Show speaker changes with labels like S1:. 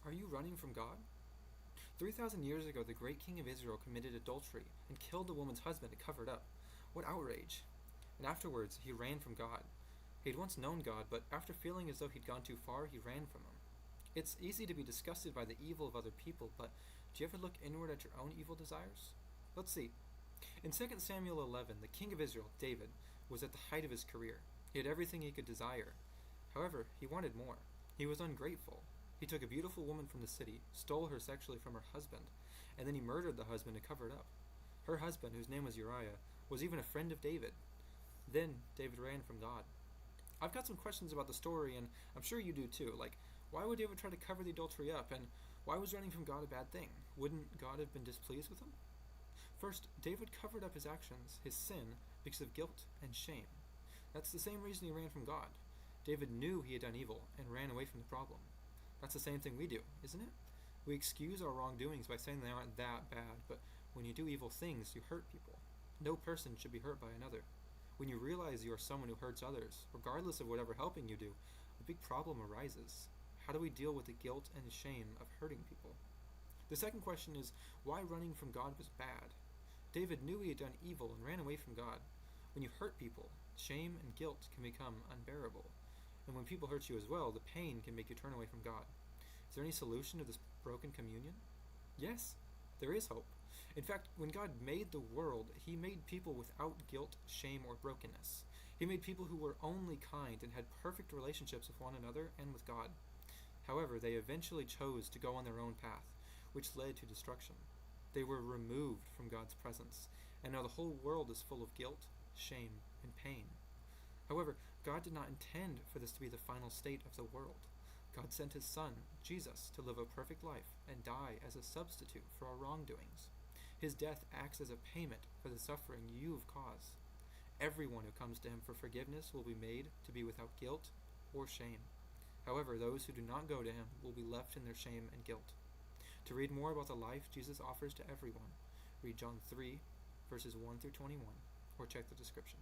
S1: Are you running from God? 3,000 years ago, the great king of Israel committed adultery and killed the woman's husband to cover it up. What outrage! And afterwards, he ran from God. He had once known God, but after feeling as though he'd gone too far, he ran from him. It's easy to be disgusted by the evil of other people, but do you ever look inward at your own evil desires? Let's see. In 2 Samuel 11, the king of Israel, David, was at the height of his career. He had everything he could desire. However, he wanted more. He was ungrateful. He took a beautiful woman from the city, stole her sexually from her husband, and then he murdered the husband to cover it up. Her husband, whose name was Uriah, was even a friend of David. Then David ran from God. I've got some questions about the story, and I'm sure you do too. Like, why would David try to cover the adultery up, and why was running from God a bad thing? Wouldn't God have been displeased with him? First, David covered up his actions, his sin, because of guilt and shame. That's the same reason he ran from God. David knew he had done evil and ran away from the problem. That's the same thing we do, isn't it? We excuse our wrongdoings by saying they aren't that bad, but when you do evil things, you hurt people. No person should be hurt by another. When you realize you are someone who hurts others, regardless of whatever helping you do, a big problem arises. How do we deal with the guilt and shame of hurting people? The second question is, why running from God was bad? David knew he had done evil and ran away from God. When you hurt people, shame and guilt can become unbearable. And when people hurt you as well, the pain can make you turn away from God. Is there any solution to this broken communion? Yes, there is hope. In fact, when God made the world, he made people without guilt, shame, or brokenness. He made people who were only kind and had perfect relationships with one another and with God. However, they eventually chose to go on their own path, which led to destruction. They were removed from God's presence, and now the whole world is full of guilt, shame, and pain. However, God did not intend for this to be the final state of the world. God sent his Son, Jesus, to live a perfect life and die as a substitute for our wrongdoings. His death acts as a payment for the suffering you've caused. Everyone who comes to him for forgiveness will be made to be without guilt or shame. However, those who do not go to him will be left in their shame and guilt. To read more about the life Jesus offers to everyone, read John 3, verses 1 through 21, or check the description.